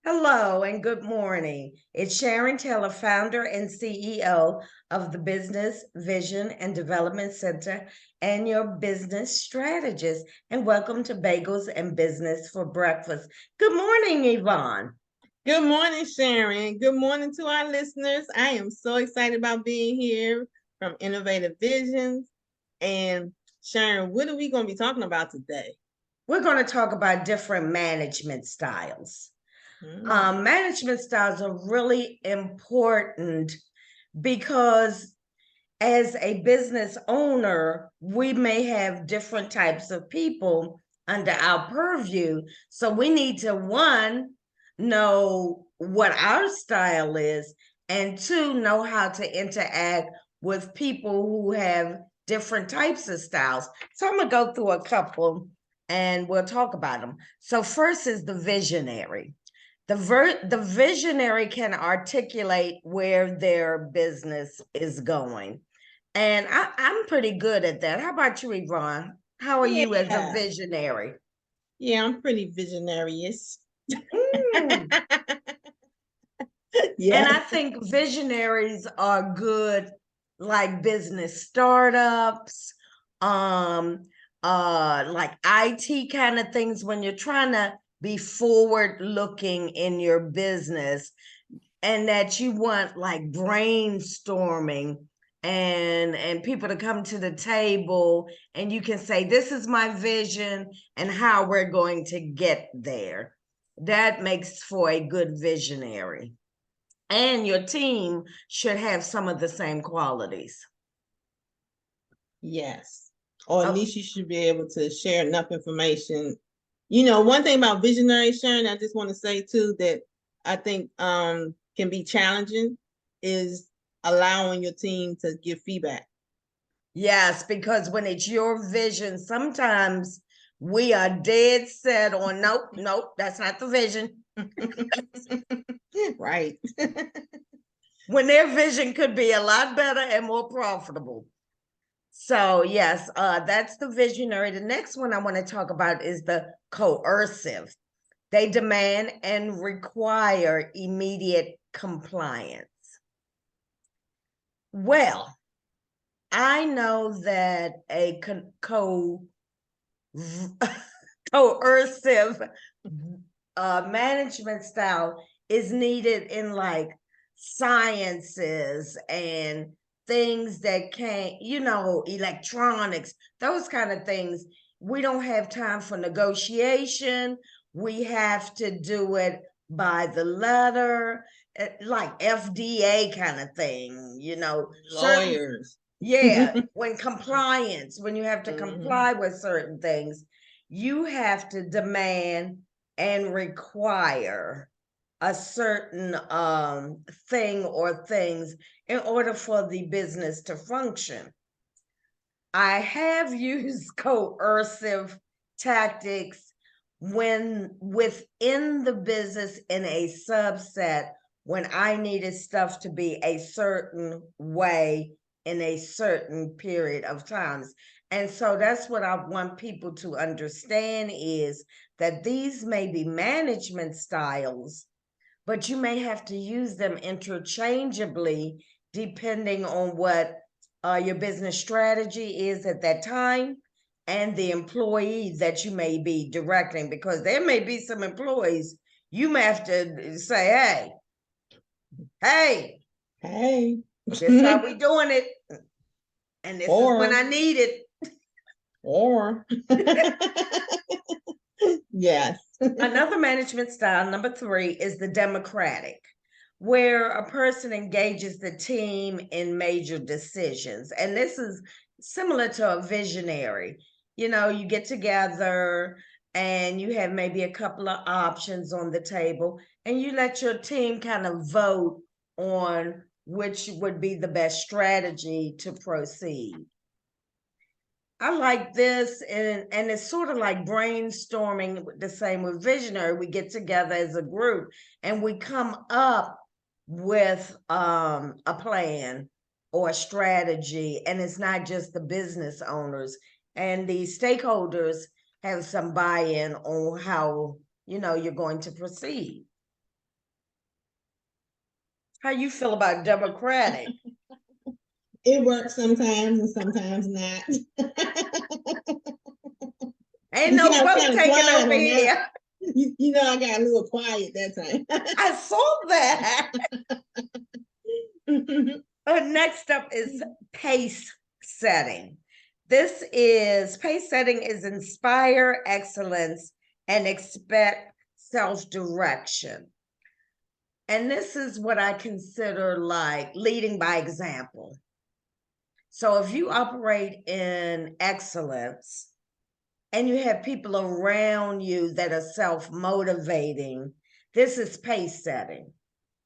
Hello and good morning. It's Sharon Taylor, founder and CEO of the Business Vision and Development Center and your business strategist. And welcome to Bagels and Business for Breakfast. Good morning, Yvonne. Good morning, Sharon. Good morning to our listeners. I am so excited about being here from Innovative Visions. And Sharon, what are we going to be talking about today? We're going to talk about different management styles. Management styles are really important because as a business owner, we may have different types of people under our purview. So we need to, one, know what our style is, and two, know how to interact with people who have different types of styles. So I'm going to go through a couple and we'll talk about them. So, first is the visionary. The visionary can articulate where their business is going. And I'm pretty good at that. How about you, Yvonne? How are you as a visionary? Yeah, I'm pretty visionary-ish. Mm. And I think visionaries are good, like business startups, like IT kind of things when you're trying to be forward looking in your business and that you want like brainstorming and people to come to the table and you can say, this is my vision and how we're going to get there. That makes for a good visionary. And your team should have some of the same qualities. Yes. Or at least you should be able to share enough information. You know, one thing about visionary, Sharon, I just want to say too that I think can be challenging is allowing your team to give feedback. Yes, because when it's your vision, sometimes we are dead set on nope, that's not the vision. Right. When their vision could be a lot better and more profitable. So yes, that's the visionary. The next one I want to talk about is the coercive. They demand and require immediate compliance. Well, I know that a coercive management style is needed in like sciences and things that can't, electronics, those kind of things. We don't have time for negotiation. We have to do it by the letter, like FDA kind of thing, Lawyers. Yeah, when compliance, when you have to comply with certain things, you have to demand and require a certain thing or things in order for the business to function. I have used coercive tactics when within the business in a subset when I needed stuff to be a certain way in a certain period of times. And so that's what I want people to understand is that these may be management styles, but you may have to use them interchangeably depending on what your business strategy is at that time and the employee that you may be directing, because there may be some employees you may have to say, hey, this is how we doing it, and this is when I need it. Or yes. Another management style, number 3, is the democratic, where a person engages the team in major decisions. And this is similar to a visionary. You get together and you have maybe a couple of options on the table, and you let your team kind of vote on which would be the best strategy to proceed. I like this, and it's sort of like brainstorming, the same with visionary. We get together as a group and we come up with a plan or a strategy, and it's not just the business owners, and the stakeholders have some buy-in on how you're going to proceed. How you feel about democratic? It works sometimes and sometimes not. Ain't You see, no I was vote kind of taken quiet over on that. here. You know, I got a little quiet that time. I saw that. Next up is pace setting. Pace setting is inspire excellence and expect self-direction. And this is what I consider like leading by example. So if you operate in excellence and you have people around you that are self-motivating, this is pace setting.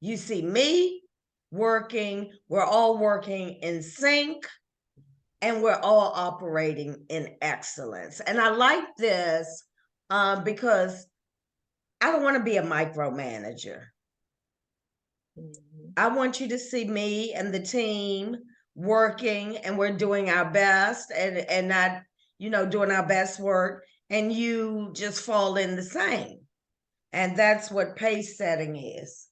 You see me working, we're all working in sync, and we're all operating in excellence. And I like this because I don't want to be a micromanager. I want you to see me and the team working, and we're doing our best and not, doing our best work, and you just fall in the same. And that's what pace setting is.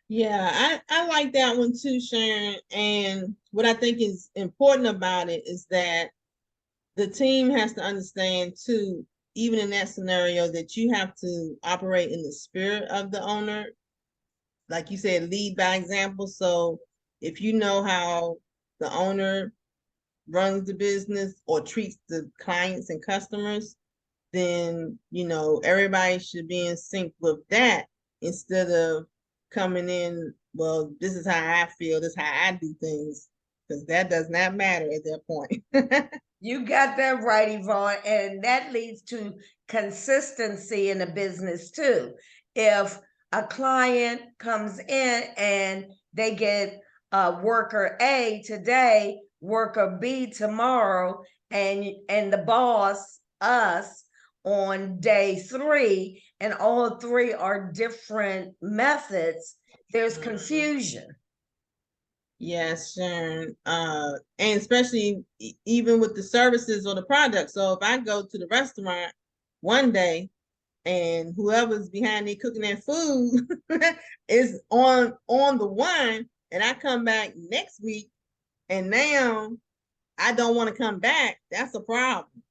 Yeah, I like that one too, Sharon. And what I think is important about it is that the team has to understand too, even in that scenario, that you have to operate in the spirit of the owner. Like you said, lead by example. So if you know how the owner runs the business or treats the clients and customers, then everybody should be in sync with that instead of coming in, well, this is how I feel, this is how I do things, because that does not matter at that point. You got that right, Yvonne. And that leads to consistency in a business too. If a client comes in and they get worker A today, worker B tomorrow, and the boss, us, on day 3, and all 3 are different methods, there's confusion. Yes, Sharon. And especially even with the services or the products. So if I go to the restaurant one day and whoever's behind there cooking that food is on the one, and I come back next week and now I don't want to come back, that's a problem.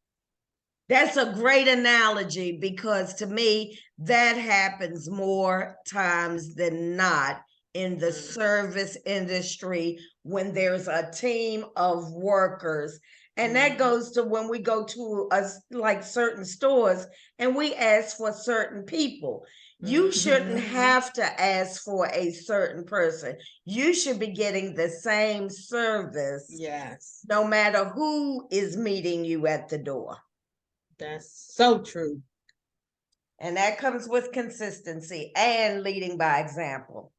That's a great analogy, because to me, that happens more times than not in the service industry when there's a team of workers. And that goes to when we go to like certain stores and we ask for certain people. You shouldn't have to ask for a certain person. You should be getting the same service. Yes. No matter who is meeting you at the door. That's so true. And that comes with consistency and leading by example.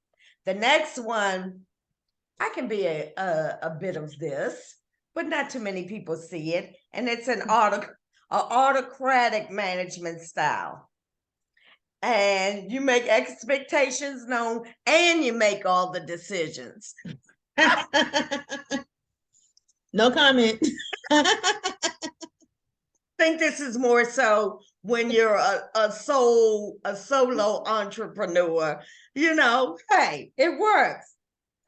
The next one, I can be a bit of this, but not too many people see it. And it's an autocratic management style. And you make expectations known and you make all the decisions. No comment. I think this is more so when you're a solo entrepreneur. Hey, it works.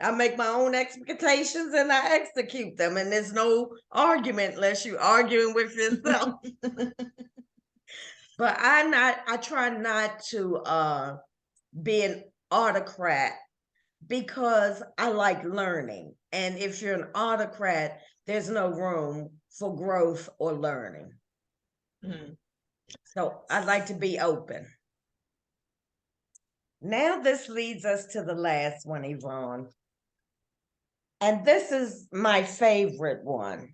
I make my own expectations and I execute them, and there's no argument unless you're arguing with yourself. But I try not to be an autocrat, because I like learning. And if you're an autocrat, there's no room for growth or learning. So I'd like to be open. Now this leads us to the last one, Yvonne. And this is my favorite one.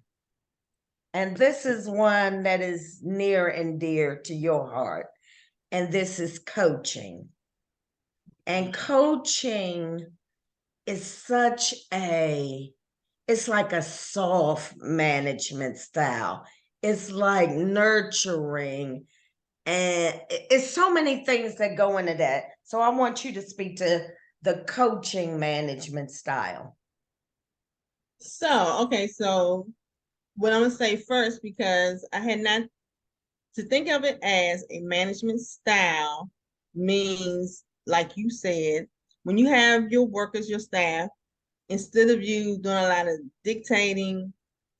And this is one that is near and dear to your heart. And this is coaching. And coaching is it's like a soft management style. It's like nurturing. And it's so many things that go into that. So I want you to speak to the coaching management style. So what I'm gonna say first, because I had not to think of it as a management style, means, like you said, when you have your workers, your staff, instead of you doing a lot of dictating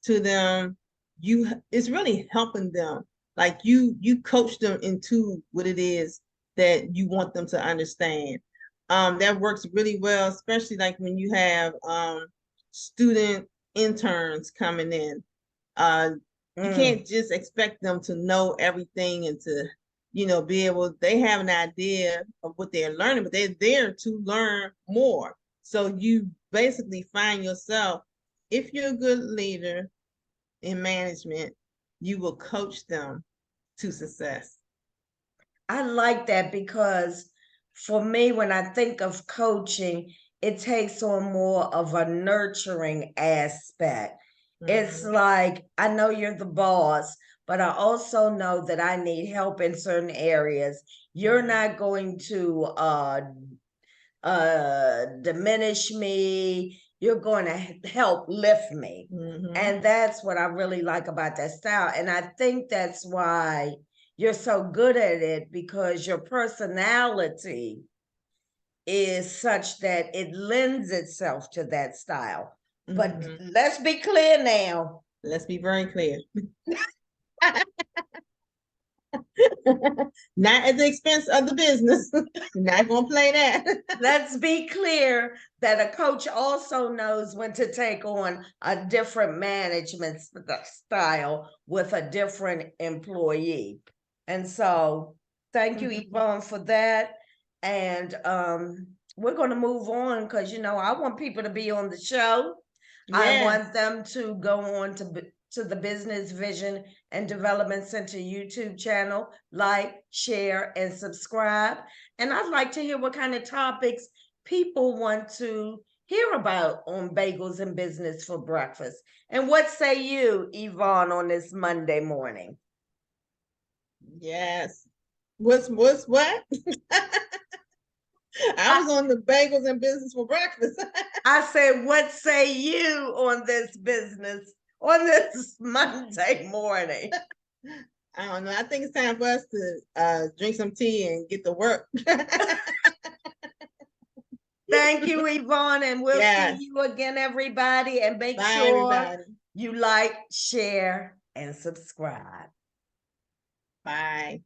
to them, it's really helping them. Like you coach them into what it is that you want them to understand. That works really well, especially like when you have student interns coming in. You can't just expect them to know everything and to, be able, they have an idea of what they're learning, but they're there to learn more. So you basically find yourself, if you're a good leader in management, you will coach them to success. I like that because for me, when I think of coaching, it takes on more of a nurturing aspect. It's like, I know you're the boss, but I also know that I need help in certain areas. You're not going to diminish me. You're going to help lift me. And that's what I really like about that style. And I think that's why you're so good at it, because your personality is such that it lends itself to that style. But let's be clear now. Let's be very clear. Not at the expense of the business. You're not going to play that. Let's be clear that a coach also knows when to take on a different management style with a different employee. And so thank you, Yvonne, for that. And we're going to move on because, I want people to be on the show. I want them to go on to the Business Vision and Development Center YouTube channel, like, share, and subscribe. And I'd like to hear what kind of topics people want to hear about on Bagels and Business for Breakfast. And what say you, Yvonne, on this Monday morning? Yes. What's what? I was on the Bagels and Business for Breakfast. I said, what say you on this Monday morning? I don't know. I think it's time for us to drink some tea and get to work. Thank you, Yvonne, and we'll see you again, everybody. And make sure you like, share, and subscribe. Bye.